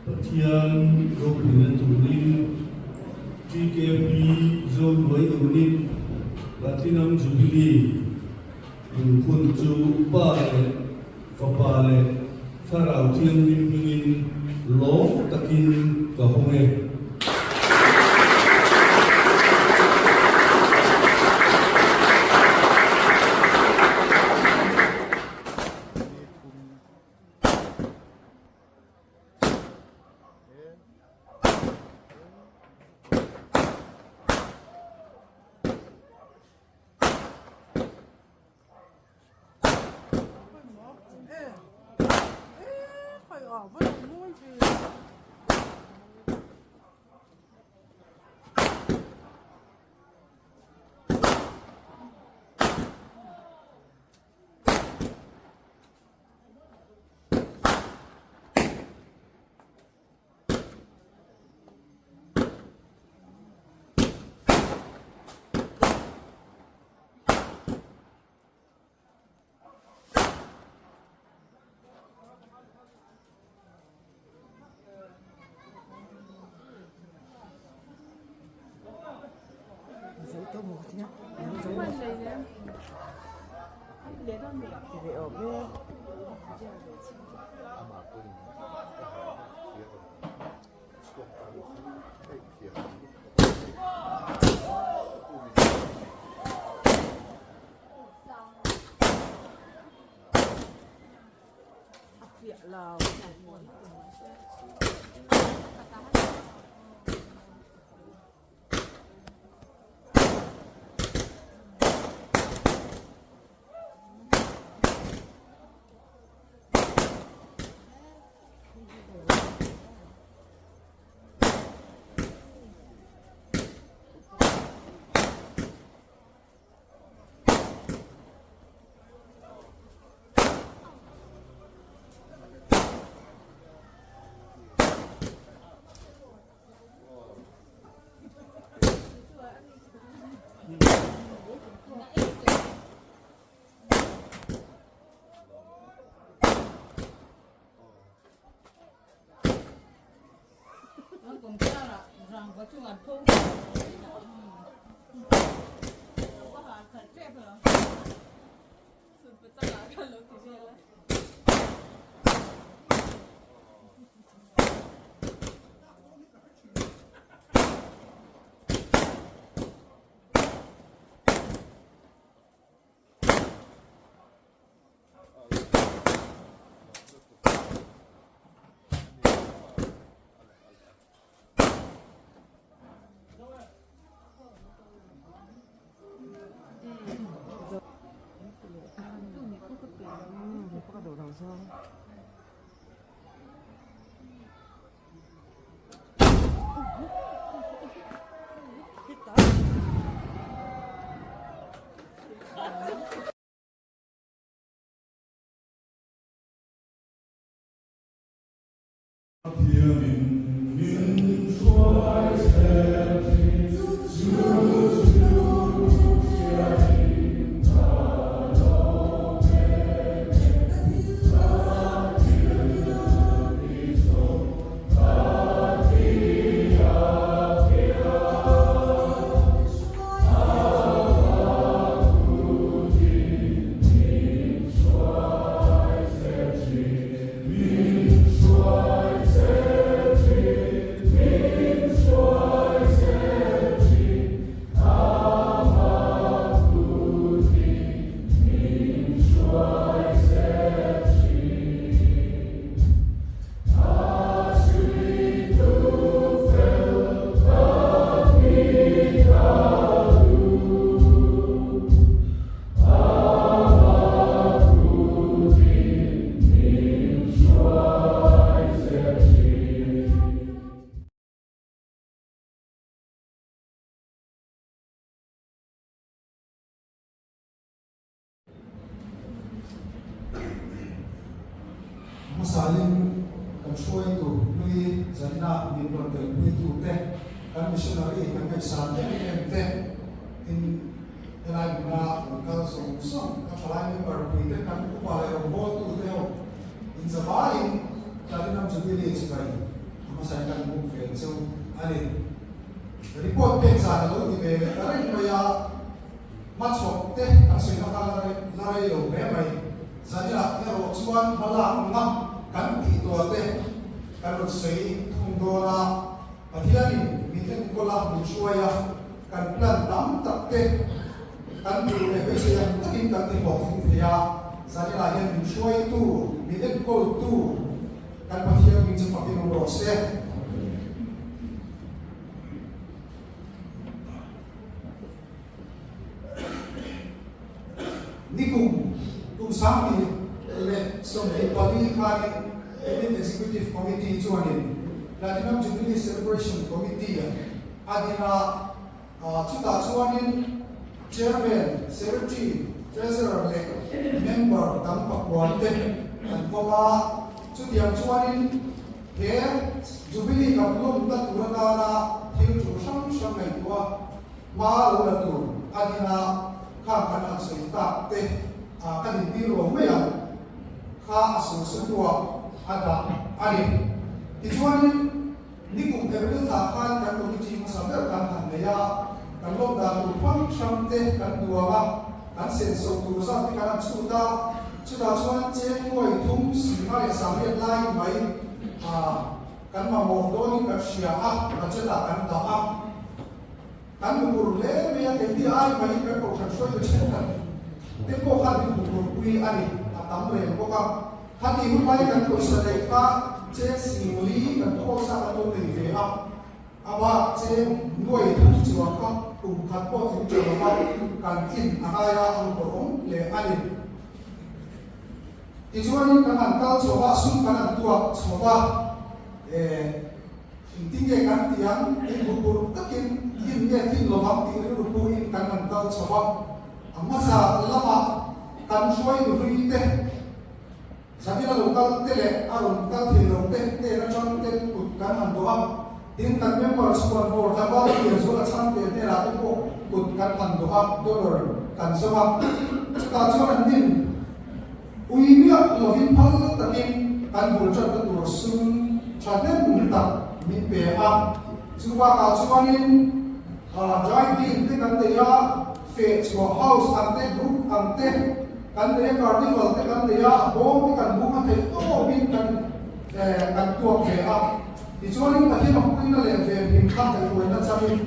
Pathian Gopinath Turin GKP Zone Way Unit Platinum Jubilee Kunju Pale Kapale Sarau Tiang Limpingin Lo Takin Kahonge Tôi một nhá, giống mình này nè, để đó mẹ, để ở bên. Việc là cũng cho là rằng có chung là thu có hạt thật đẹp rồi sự bất chắc là cái lúc thì là có đồ đầu sao? Masaling control to lui zanna min ron tel lui tu te kan missionary kan kai san te te in elai bina kan so so ka thalai ni par pi te kan ku pa le ro tu te in zabain talinam jubilee chikai masai kan buk fe so ani report pek sa lo ni be kare maya machok te asoi na kala lare lo be mai zania ero chuan hala ngam kan ti to te kan sei thung do na pathiani miten kola bu chuaya kan plan dam tak te kan tu le be se yang takin kan ti bok thing ya zania la yan chuai tu miten kol tu kan pathian min chu fakin ro se nikum sami le som e pali khani event executive committee chuanin platinum jubilee celebration committee adina chuta chuanin chairman secretary treasurer le member tampak wante an koma chutiam chuanin he jubilee kaplum ta turana na thil chu sam sam mai tua ma lo la tur adina khang kan asoi tak te kan biro maya kha asu sudwa ada ani tijuani nikum ebil ta khan kan ko ti masaber kan han ya kan lo da tu phang shamte kan duwa kan sen so tu sa ti kan chuta chuan che koi thum si ma le sam le lai mai kan ma mo do ni ka sia a ka chela kan da a kan mu le me ya ke ti ai mai ka ko chan so ye chen kan te ko khan ni ko ui ani atam le ko ka hati hu mai kan ko sa le ka che simuli kan ko sa ka to ni ve a aba che noi thu chi wa ka ku khat ko thi che wa kan tin aya ang ko le ani ti chuan kan an kal chowa sun kan an tua chowa tinge kan tiang in bu takin in ne tin lo hak ti ru pu in kan an kal chowa amasa lama kan suai duri te sabila lokal tele arun kal thilo te na chon te kut kan han do am tin kan member squad for ta ba ti so la chan te te ra te ko kut kan han do am dollar kan so am ka chon din ui mi lovin phal takin kan bul chat ta tur sun chaten mun ta mi pe a chuwa ka chuanin joint team te kan te ya fe chua house ante group ante kan te carnival te kan te ya bom te kan buma te to bin kan tua fe a ti chuanin ta hi ma kuin le fe bin kha te ko na chamin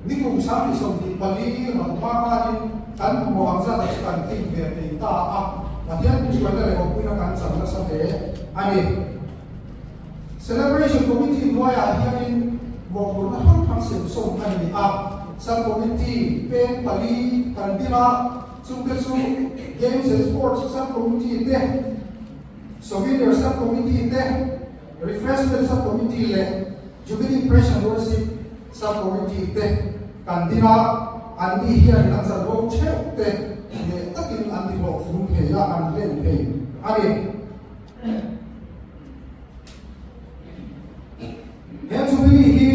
ni kum sa ni som ti pali ma ma ka din kan mo ang sa ta kan tin fe te ta a ta hian ni chuan le ko kuin kan sam na sa fe ani celebration committee noya hianin mo ko na hang phang sem som ani a sub committee pen pali kandila sungkesu games and sports sub committee te souvenir sub committee te refreshment sub committee le jubilee praise and worship sub committee te kandila andi hian an sa ro cheu te le takin andi lo thum phe ya an len phe ani he jubilee hi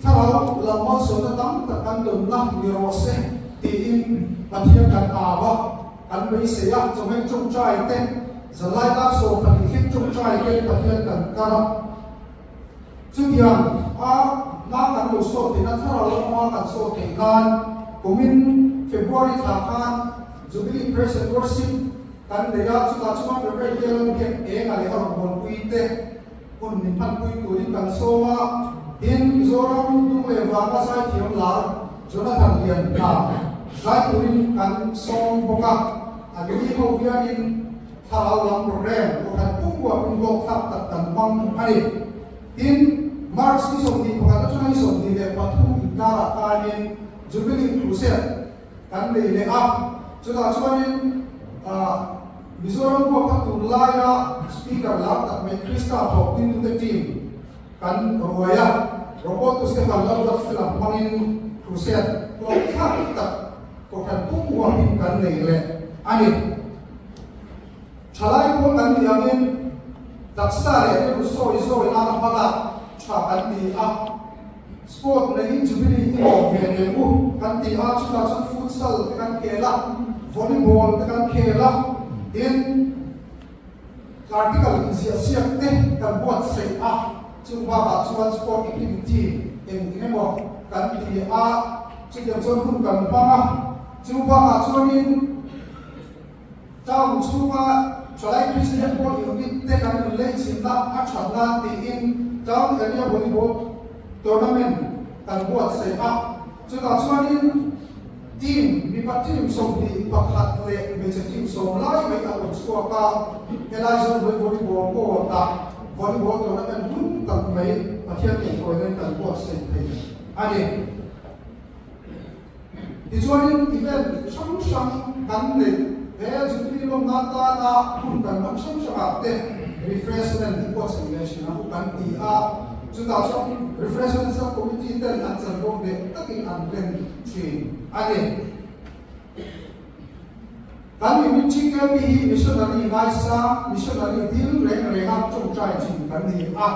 thalo lama so na tam ta kan dum na ni ro se ti in pathian kan awa kan bei se ya so men chung chai te zalai la so kan hit chung chai ke pathian kan kara chudian a na kan lo so ti na thalo ma kan so te kan kumin February tha kan jubilee praise and worship kan de ya chu ta chuma prepare ke lo ke e nga le har bon pui te kun min pan pui tu rin kan so ma in Mizoram tung le wanga sai thiam lar Jonathan lian ka sai turin kan song boka agni ho bianin thalau lam program ko kan pungwa punglo thap tak tan bang ani in March ni som ni boka ta chai som ni le pathu ikara kanin jubilee crusade kan le a chuta chuanin Mizoram ko patulaya speaker lam tak me Krista ho into the team kan roya robot tu sekali lalu film mangin crusade kalau tak ko kan pungwa hin kan le ani chalai ko kan diamin daksa le ko so ina pada cha kan di a sport na in jubilee ko vene ku kan ti a chuta chun futsal kan kela volleyball kan kela in article sia te kan buat sei a chung ba ba chuan sport activity em mo kan ti a chu dem chon hun kan pa ma chu ba ma chuan in chau chu ma cholai Christian ball unit te kan le chin na a chan na ti in chau area volleyball tournament kan buat se a chu ta chuan in team mi pa team som di pakhat le me che team som lai me ka lo score ka elizon volleyball ko ta volleyball tournament hun tak mai pathian ke ko len kan buat se thei ani ti chuan in event chang chang kan le he jubilee lom na ta na hun kan mak chang chang te refreshment buat se le shin na kan ti a chu ta chuan refreshment sa committee ten an chan ro de takin an len chin ani kan mi chi ke bi missionary ngai sa missionary dil reng reng am chung chai chin kan ni a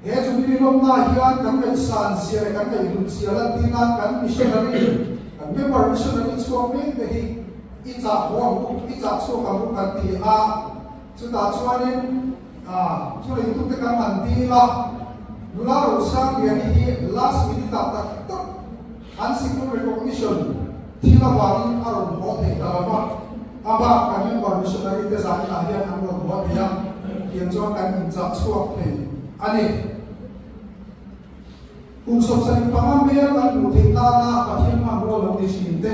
he jubilee lom na hian kan le san sia kan le lum sia la tina kan missionary kan member missionary chuak me te hi i cha ho i cha chu ka mu kan ti a chu ta chuanin chu le tu te kan man ti la nula ro sang ya hi last minute tak unsecure recognition thila wang aron ho the talama aba kan member missionary te sa la hian an ro ho the ya kian chuan kan in cha chuak the ani kung som sa pamam me kan mu the ta na pathian ma ro lo ni sin te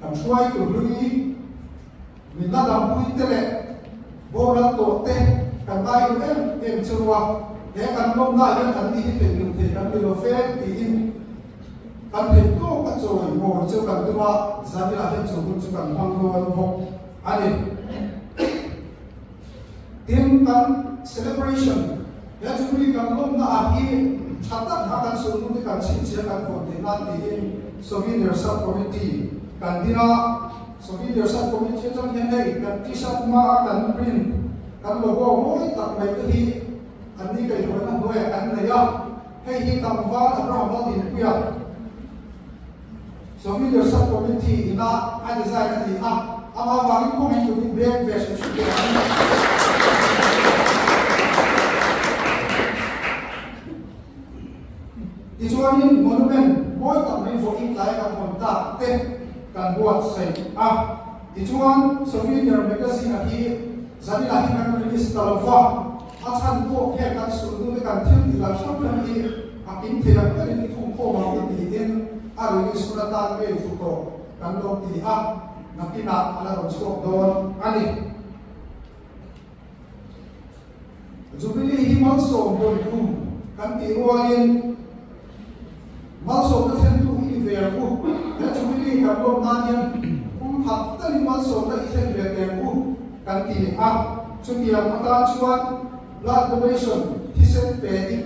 kan suai tu lui min la dam pui te le bo la to te kan bai em chuwa he kan lom na hian an ni te ni te kan lo fe ti in kan te to ka choi mo chu kan tuwa zani la hen chu chu kan hang lo ho ani tim kan celebration ya chu kan lom na a hi chata kan su nu kan chin che kan ko te na ti in souvenir sub committee kan dina souvenir sub committee chang hen nei kan ti sat ma kan print kan logo mo tak mai te hi an ni kai ho na noya kan na ya hei hi tam wa abra ma din ku ya souvenir sub committee ina a design ni a ama wa ni ko mi ni be be su su ke Ichuanin monument boy tak mai fo in lai ka kon ta te kan buat sai a ichuan souvenir magazine hi zani la hi kan release talawa a chan ko he kan su du kan thil ni la shop la hi a in the la kan ni thum ko ma ti in a release na ta ke fu to kan lo ti a nakina ala ron so don ani jubilee hi mal so bon ku kan ti rualin malso ka then tu hi ver ku ya jubilee kan lo na nian hat ta ni malso ka i then ver ver ku kan ti a chu ti am ta chuan la donation thi sen pe ni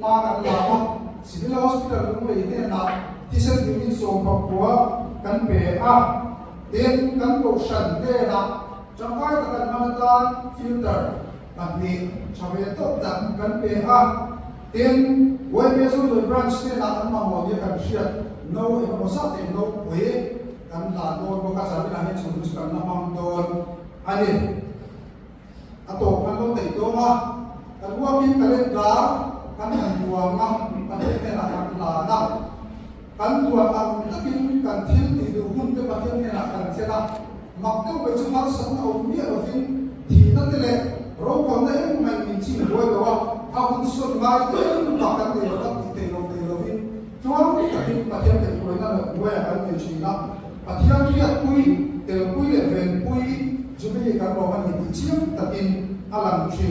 ma kan la ma civil hospital lu le te na thi sen ni so pa kwa kan pe a den kan ko shan te na changkai ta kan ma ta filter kan ni chave to dan kan pe a den wai me so the branch te na an ma mo ye kan shia no e mo sa te no we kan la no ko ka sa na he chu chu kan na mam don ani ato kan lo te do ma kan wa min calendar kan han duwa ma kan te na kan la na kan duwa am ta kin kan thil ti du hun te pa ken na kan se na mak te we chu har san au mi ro fin thi na te le ro ko na em mai min chi bo do wa a hun so mai te ma kan te ro ti te ro fin chuan ta kin pa ken te ko na we kan te chi na pa thiam ria pui te pui le ven pui jubilee kan ro man ni chiam ta kin alam chi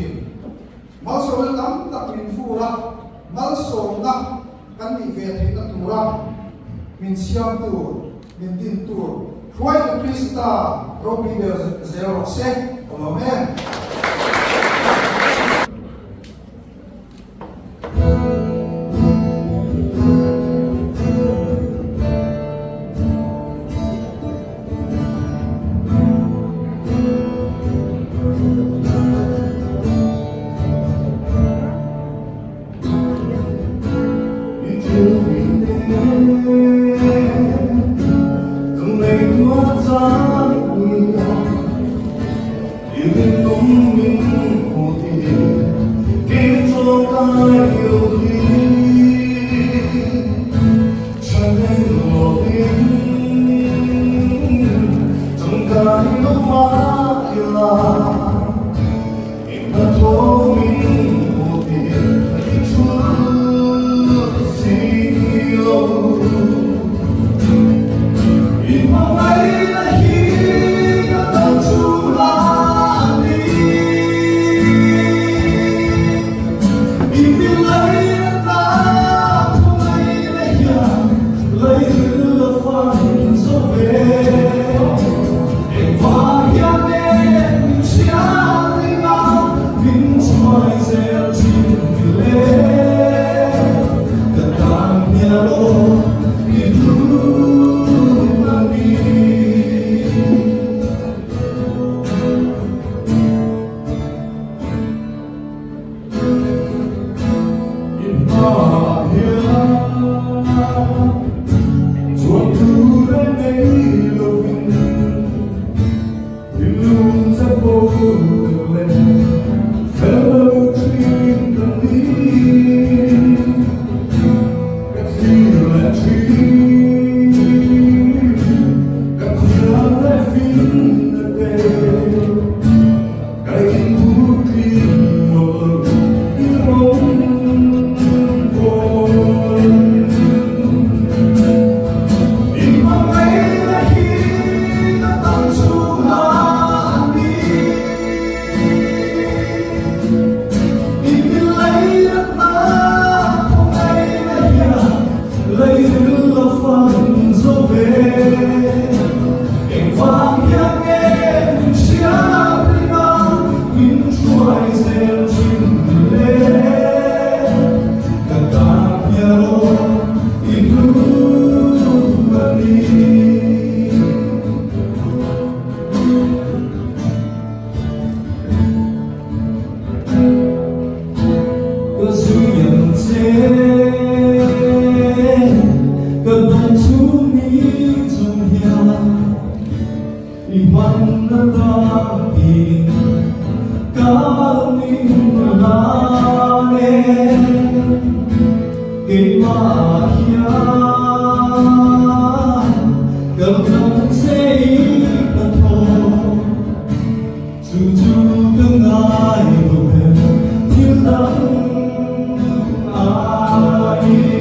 mal so tam ta min fu ra mal so na kan ni ve the na tu ra min siam tu min din tu Roy the Krista Robbie the Zero Se Amen. Hãy subscribe cho kênh Ghiền Mì Gõ để không bỏ lỡ những video hấp dẫn. 만나다니 까민나네 이마야 감정세이가토 주주경 나의 노래 딜랑 아이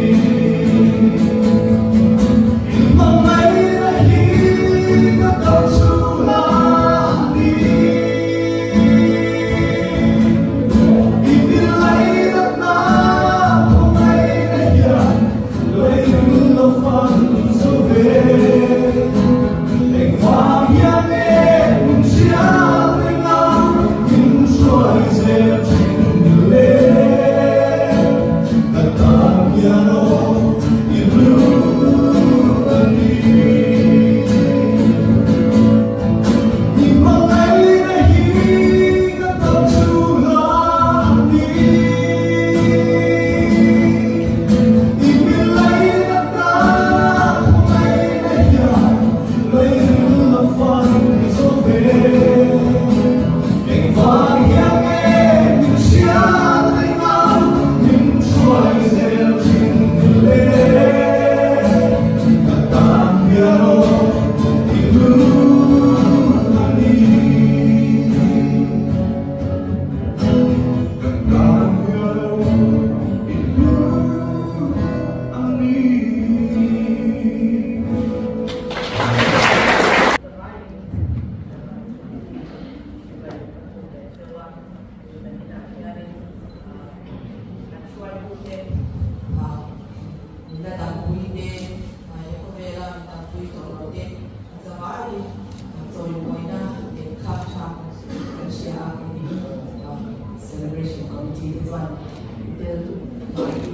celebration committee this one until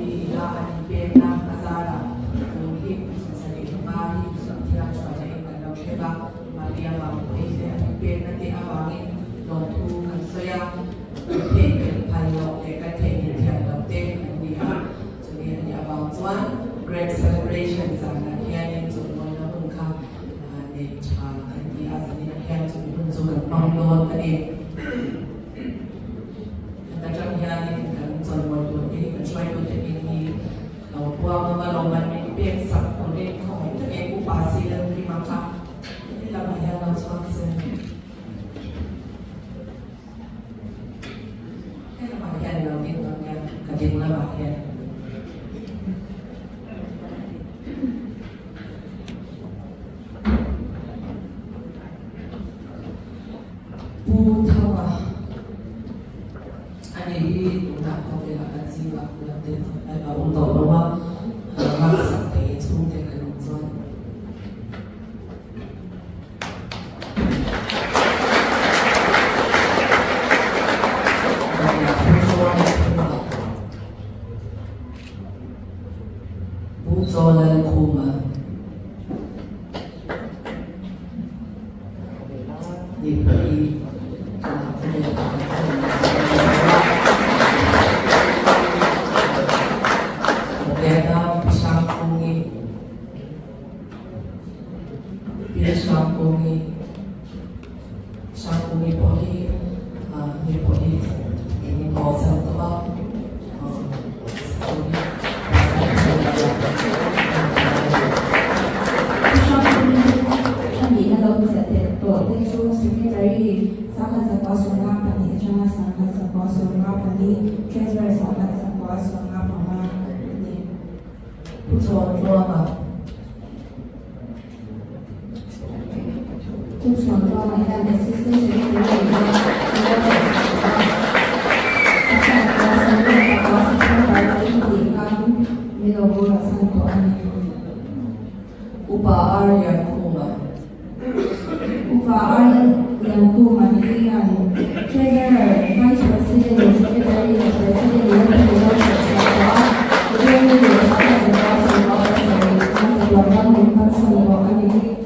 ila pena azara hip sari mari tira chwa in kalau sheba maria ba ite pena ti awangin lotu kansoya te payo te ka te ni tia te ni ha so ni ani about one great celebration sana hianin so mo na bunka ne cha ani azani na hian so bun so kan panglo ani Kadang yang ini kan zaman dulu ini kan cuma itu ini kalau buang malam ini biasa boleh kau itu aku pasti dan terima kasih ini lama yang langsung sen ini lama yang langsung yang kajian lama yang Putawa ini untuk komunikasi siapa dan untuk bahwa masa itu dengan tuan. Buzolan kuma. Diberi Sangkungi boleh ni boleh ini kawasan tu Upah yang kuma. Upah yang kuma ini yang Treasurer, Vice President, Secretary, and President yang berkuasa secara berdiri di atas kuasa officer yang terlalu membuat semua ini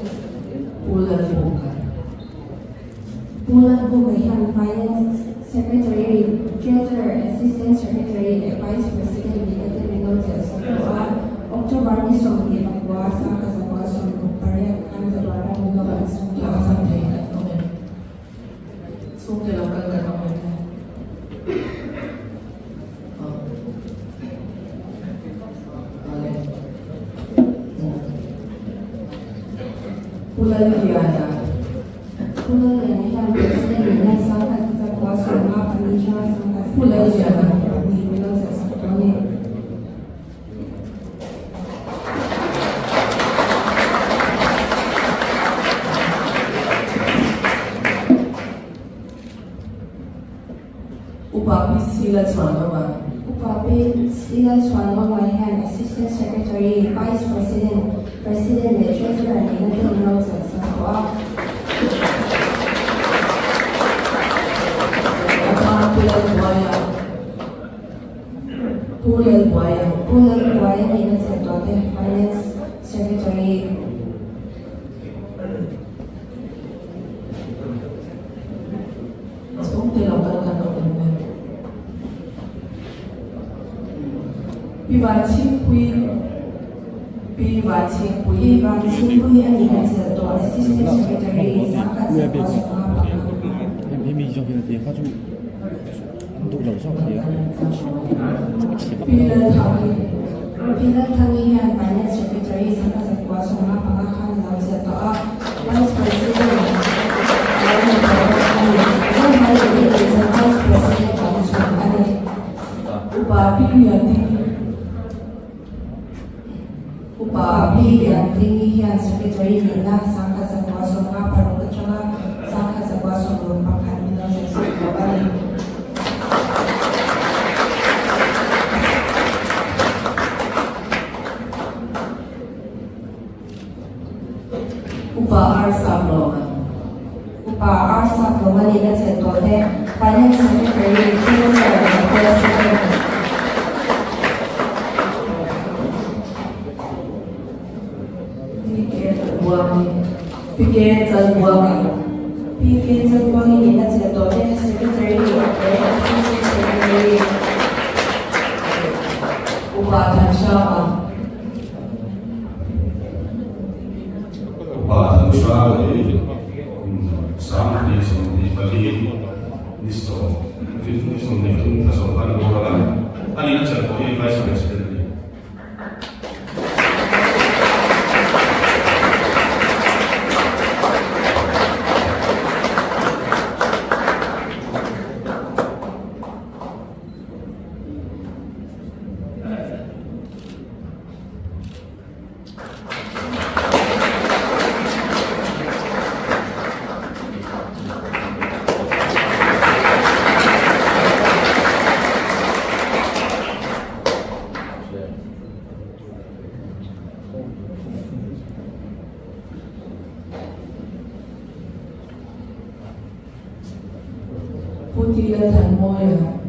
bulan bukan yang Finance Secretary, Treasurer, Assistant Secretary, and Vice President yang terlalu secara Oktober ini sudah berkuasa. Parang ang sa parang mga bansa Liana. Pulau yang presiden ini sangat terkuasa mengapa sangat Pulau Liana. di Pulau Sesakoni. Upapi Sila Swanama. Upapi Sila Swanwawahan, Assistant Secretary, Vice President, President and Treasurer and United Pulau Sesakwa. Pulau Buaya. Pulau Buaya United Finance Secretary. Sekarang terlalu kan orang. Pivachi Ivan Singhui and United Assistant Secretary, sangat terkuasa mengapa. 没米照片的电话就都楼上的呀，这个奇葩。 Pilar Tangihan, Finance Secretary, sangat terkuasa mengapa United Vice President, Vice President, Upapi Yanti. Upapi yang Tangihan Secretary Nina sangat terkuasa mengapa Lokacala sangat terkuasa merupakan United States. Upa Arsablonga. Upa Arsa Global United Finance Secretary, Treasurer and President. Fikir Zalbuami. PK Zalwangi United Secretary of the Assistant Secretary. Upa Tanshama. Bahkan suami sama di sini bagi nisto itu mungkin tersopan orang ani nak cakap ini vice president ni. Putila Tanmoya.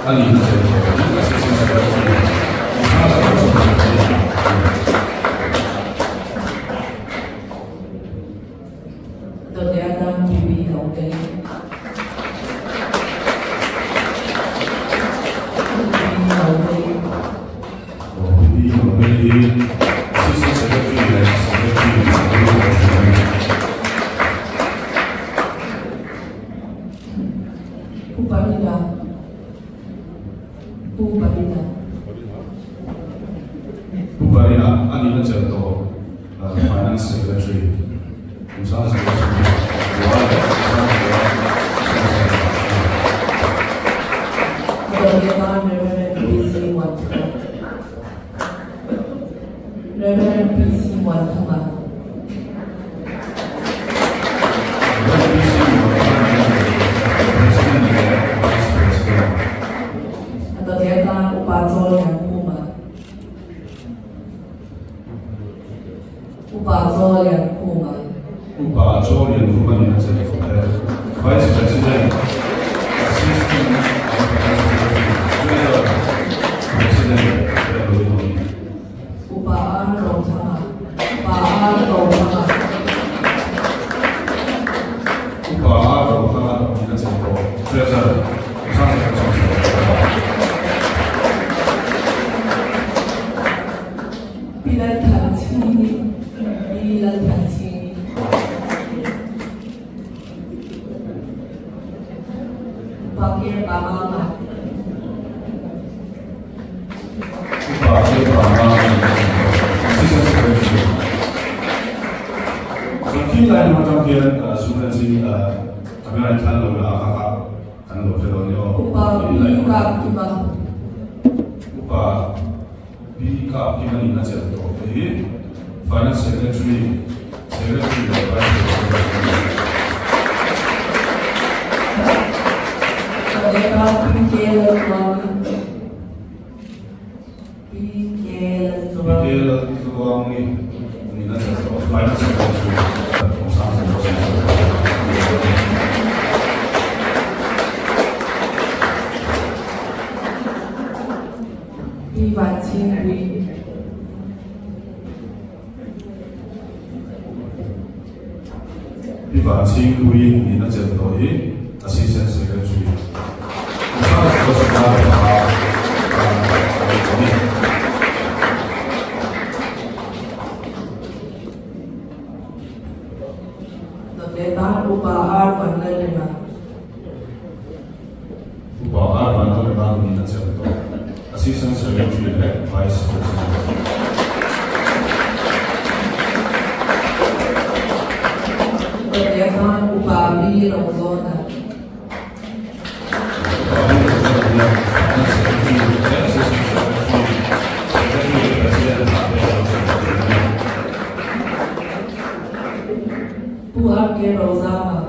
Ani nak cakap ini asisten sekretari. Dodiatam Bibi Nongkei. Ini memiliki asisten sekretari dan sekretari. Upalina. Upalina. Bubarina ani nak cakap finance secretary. Usaha secretary. Dodiatam Reverend PC Wantama. Reverend PC Wantama. Dodiatam Upazol yang Kuma. Upazol yang Kuma. Upa Joel yang rumah ni cakap vice president, assistant president, Upaan Rongtama. Upaan Rongtama. Upa Roma ni cakap treasurer, usaha secretary. Pilar Tantini. Pilar Tantini. Pakir Pamama. Upa Roma, assistant secretary. Kaya matangkian sebenarnya kamera channel kakak kan lo peronyo Upa Bika Kiba upa bika kita ni nak cakap tu. Jadi finance secretary Mereka PKL Tuang ni nak cakap tu finance secretary usaha Ivan Cingwi Ivan Cingwi ni nak cakap tu assistant secretary usaha Mereka Upa Arvan Lelena Upa Arvan Lelena ni nak cakap tu assistant secretary and vice president. Mereka Upa Bi Rozona Puake Rozama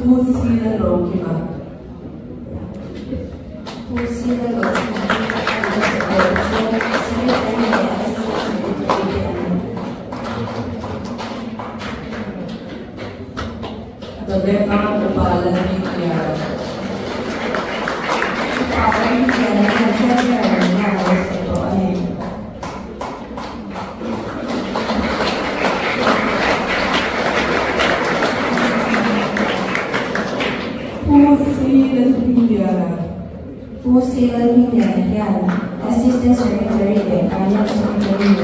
Pusila Rokima Mereka Upa Lalamikiara Pusila Pindiara, Assistant Secretary and Finance Secretary.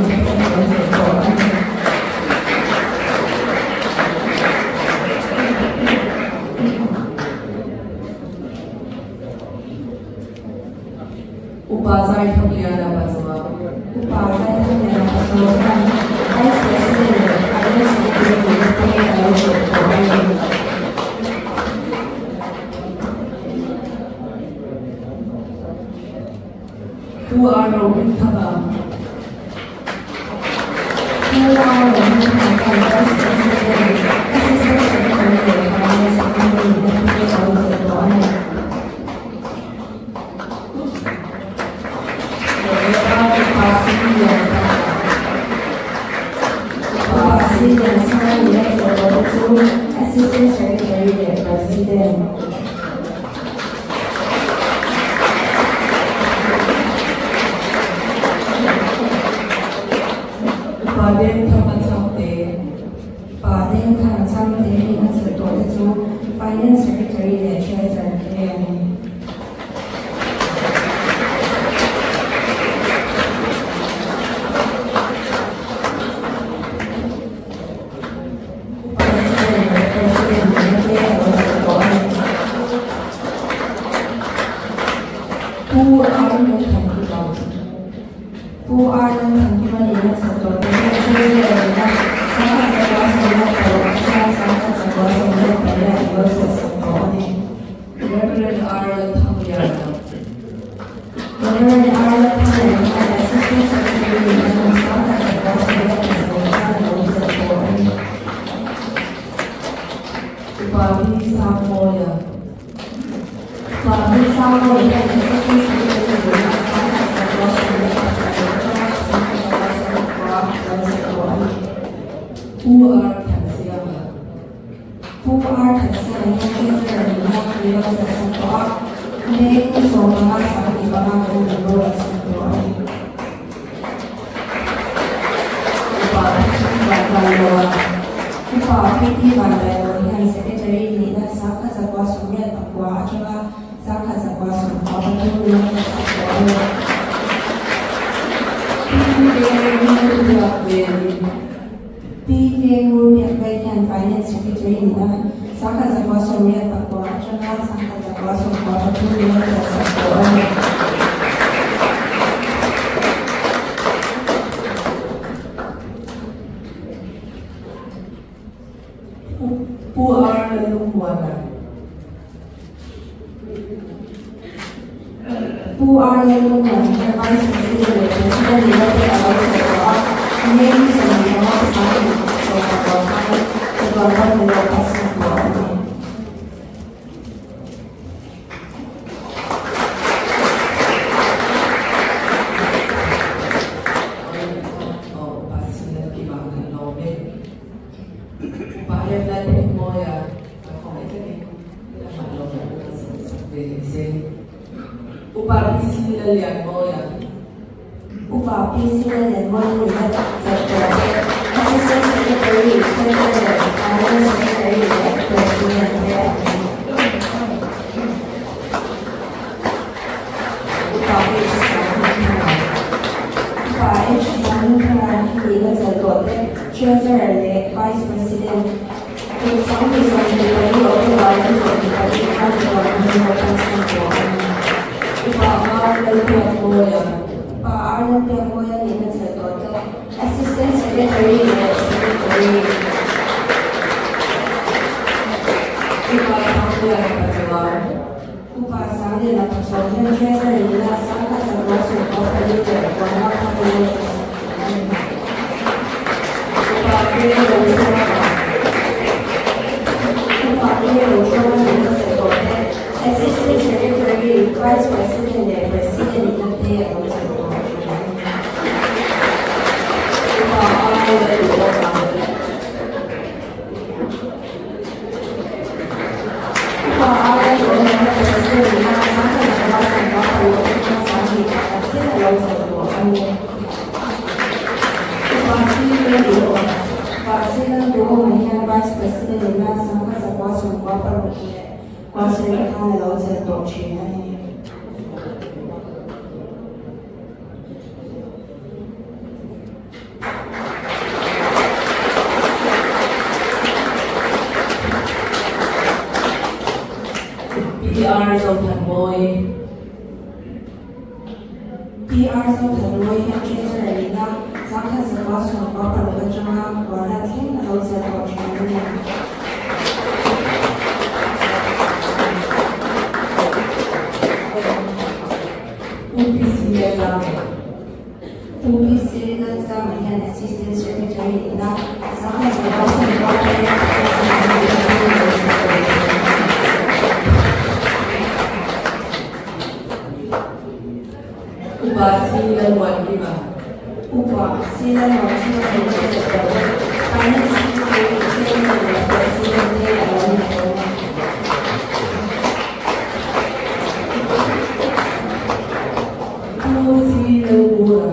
Upazai Thamliana Bazama Upazai Thamliana Bazama, Vice President, Finance Secretary and Who are Robin Thaba Assistant Secretary and President. Paden Thaman Samte as the daughter Finance Secretary and Treasurer. Who are the people in the sector? Reverend R. Thamliana. Reverend R. Thamliana, Assistant Secretary and Upabi Samoya. Upabi Samoya, Assistant Secretary and Who are Tansiama? Who are Tansiama? PK Group Finance Secretary Nina Saka Zakwa Soria Takwa Chana 상가자와 손과 동료였었고 Who are the Lungwana? Who are the Lungwana? The vice president, the president, the names and the signs of the government of Upah sila liang moya. Upah sila liang moya. Assistant Secretary, Treasurer, Finance Secretary, President, Upah Treasurer, Vice President, kung saan isa ang dito yung wala sa ipagkakita ng Paaral Piamoya. Paaral Piamoya ni Sacerdote. Assistant Secretary, Secretary. Upasangya Pasawan. Upasangya Pasawan. Treasurer nila Sangka sa Boso Operator. Wala ka po yung Upakira Roshawa. Upakira Roshawa ni Sacerdote. Assistant Secretary, Vice President, and President in the day of the Vice President in the Sangha sa Boso Operator. Quase ele fala lá os doutrina. PRs of Hanoi. PRs of Hanoi yang Treasurer nila Sangha sa Boso Operator wala tin lá os doutrina. UPC Nazama yan Assistant Secretary nila Sangha sa Boso Operator. Upasila Wandiba. Upasila Wandiba ni Sacerdote. Finance Secretary, Treasurer, President de la Unión. Pusila Ura.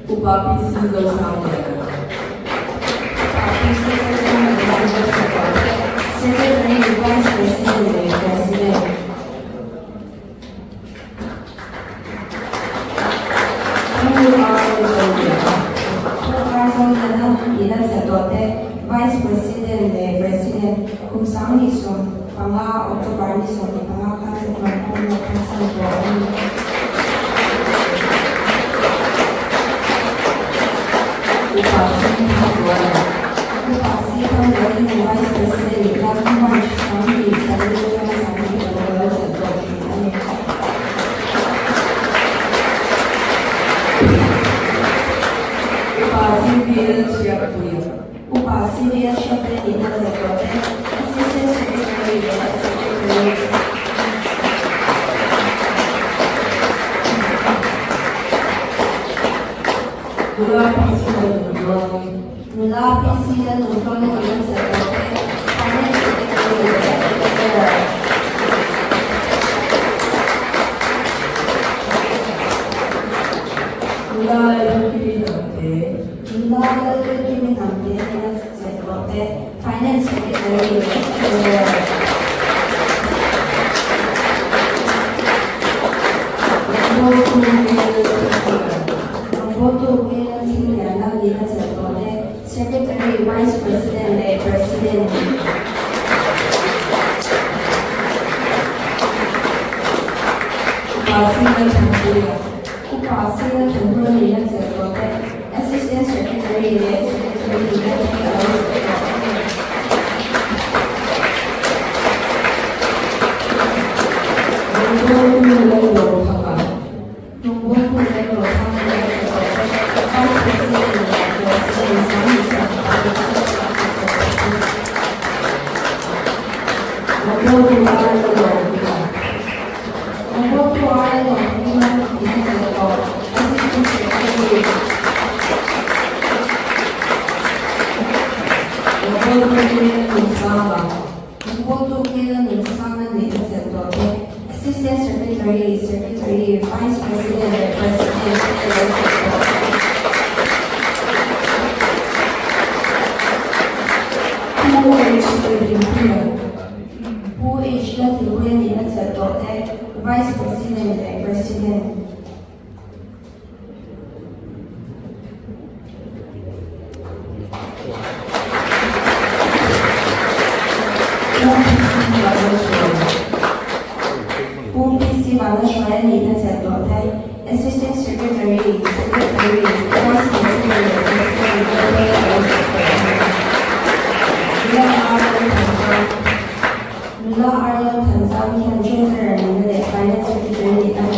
Upapi Sigal Samaya. Secretary, Vice President, and President. Vice President, President, kung saan iso, panga October iso, panga kasi pang Vice President, Dr. March Sami, Upasila Shapre in the Sacerdote, Assistant Secretary, Secretary. Mula Pisila Nutron in the Sacerdote, Finance Secretary, Finance Secretary, Voto pela Secretaria da Sacerdote, Secretary, Vice President, and President. Upasila Temporary Sacerdote, Assistant Secretary, and Secretary, Assistant Secretary, Secretary, Vice President, and President. Who is the Tibuyan Sacerdote, Vice President, and President. Assistant Secretary, Secretary, Vice President, Nula Arlo Tanzania Treasurer and Finance Secretary and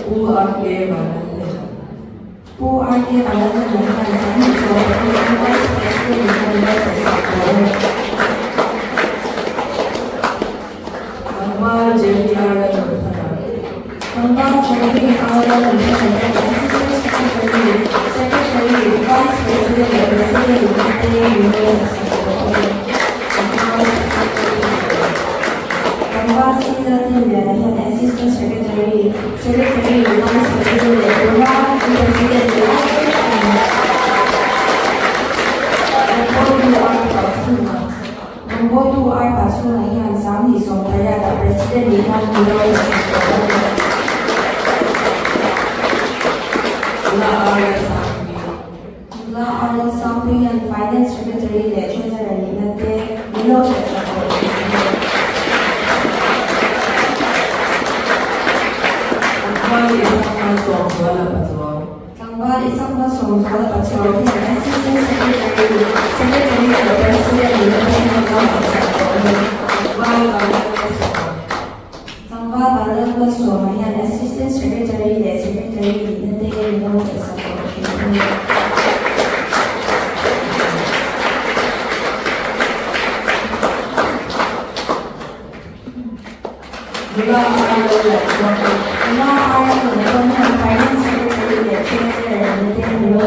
Who are the Assistant Secretary, Secretary, Vice President, Membuat art pasuna yang sami sombaya da Presiden Ivan Milo La Arla Sampi and Finance Secretary da Treasurer Ninate Milo Tanggal isang masong wala patrol yang Assistant Secretary, Secretary of the President Tanggal balang masong yang Assistant Secretary dan Secretary Ninate Milo Finance Secretary dan Treasurer Ninate Milo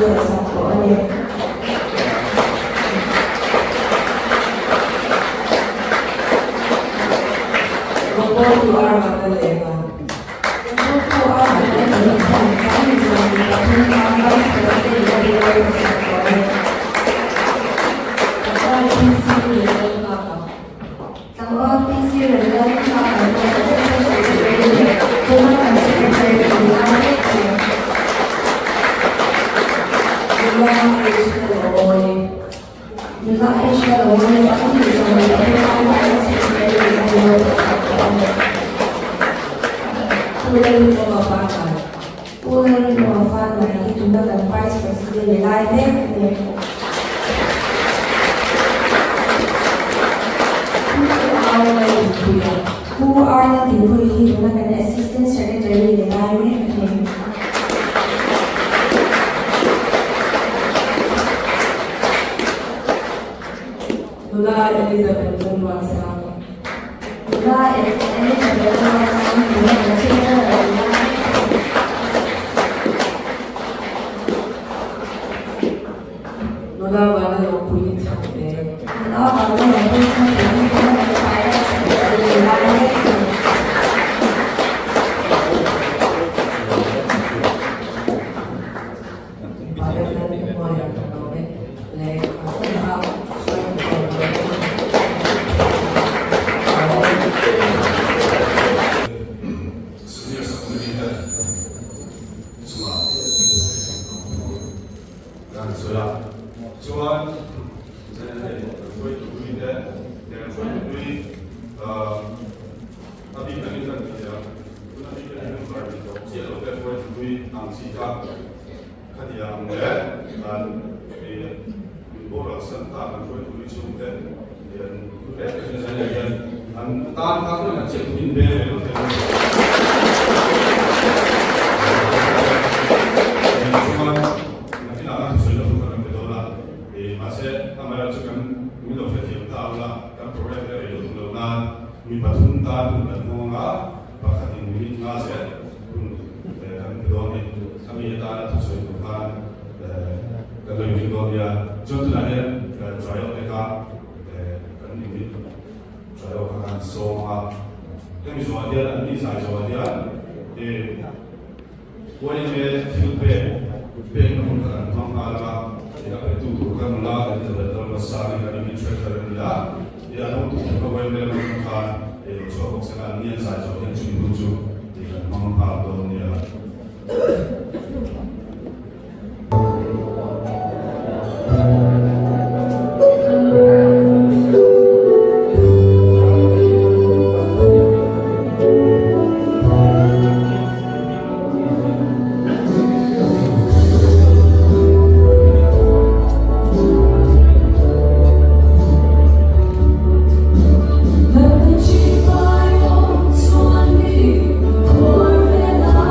Vice President Who are the employees who are the Assistant Secretary in the Lula Elizabeth Bunwasam. Lula Elizabeth Bunwasam, Lula Wala Lopulit Lula Wala Lopulit 지가 카디아인데 난 뭐라 산타 그걸 우리 지금데 그래서 이제 난 다른 같이 인데 mi patunta dan monga pakatin mi ngase kan kedone kami ta tu so kan kalau ni ko dia contoh lahir trial mereka kan ni trial kan so kami so dia ni sai so dia boleh me filpe pen kan mangala dia itu kan la dia dalam masa kan ni treasure dia ya no tu ko boleh me kan so saya ni saya so yang cuci dengan mangala dia But the cheap I own, so I need more than I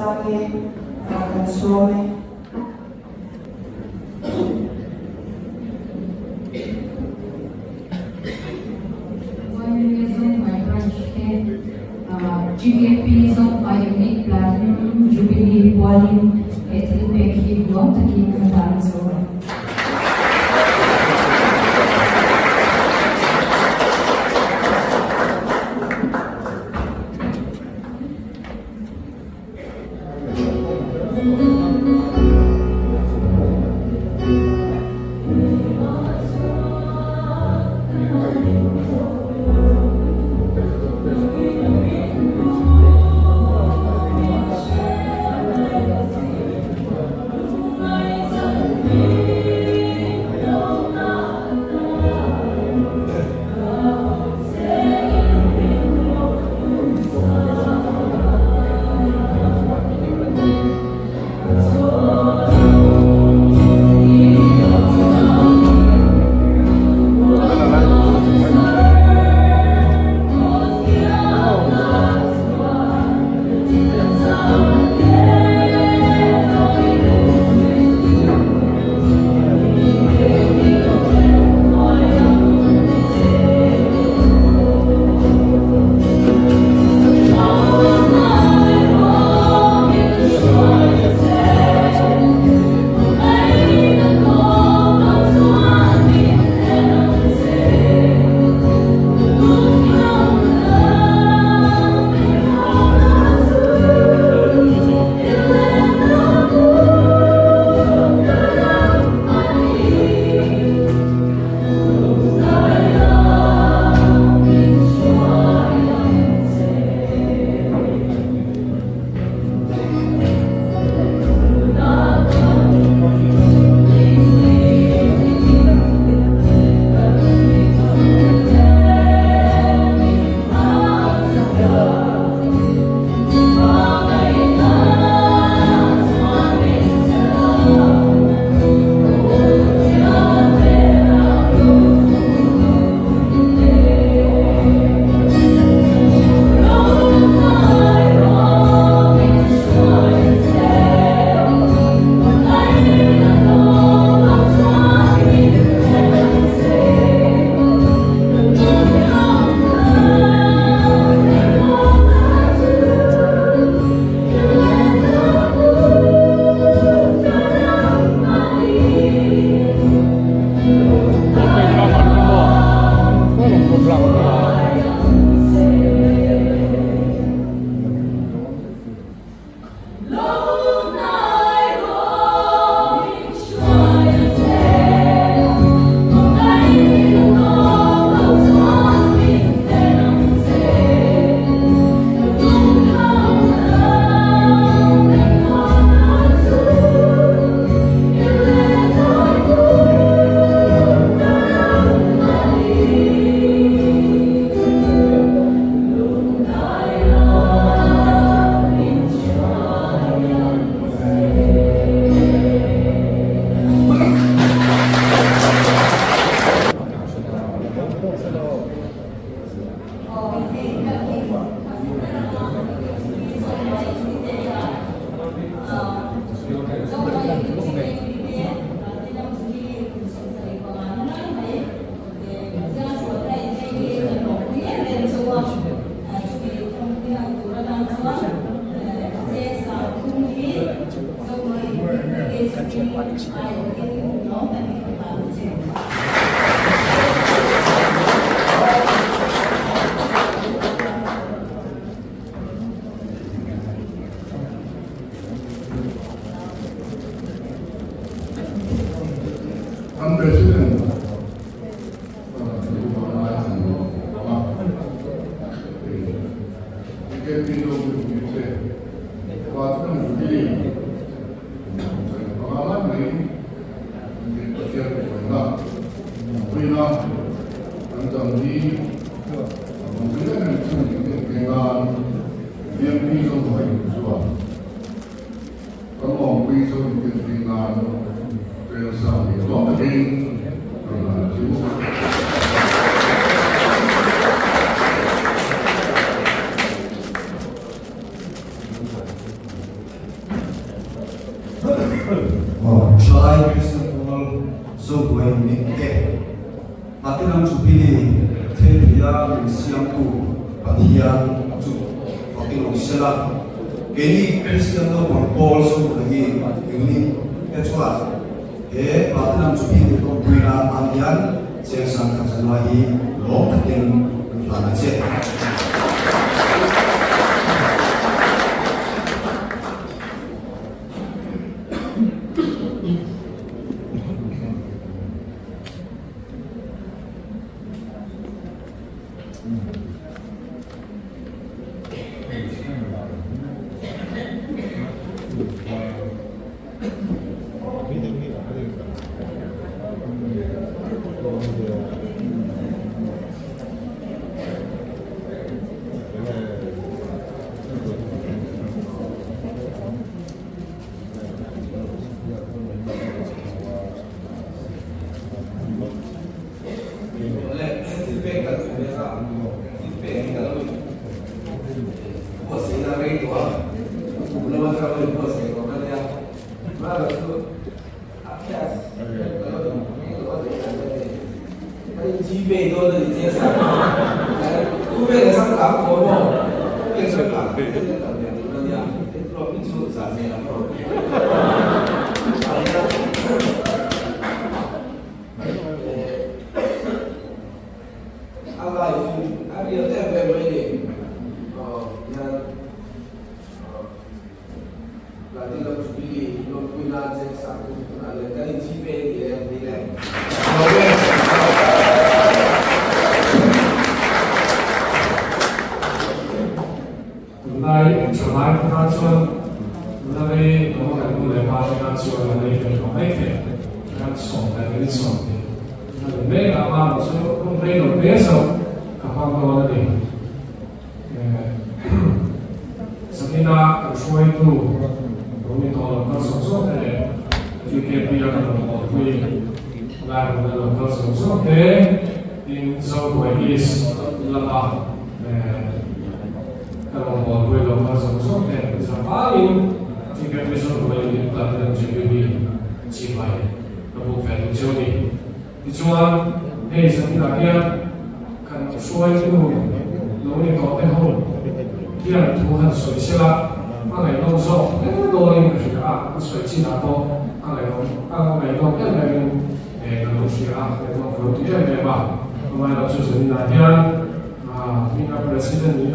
Sage Suome. GPP Song Ionic Platinum Jubilee Volume Ethnic Peki Blog Takin Kantaran Sora. chu fucking official Kini President of Paul so lagi ini kecuali Platinum Jubilee itu punya alian sesang kasanwahi lo yang lana cek. President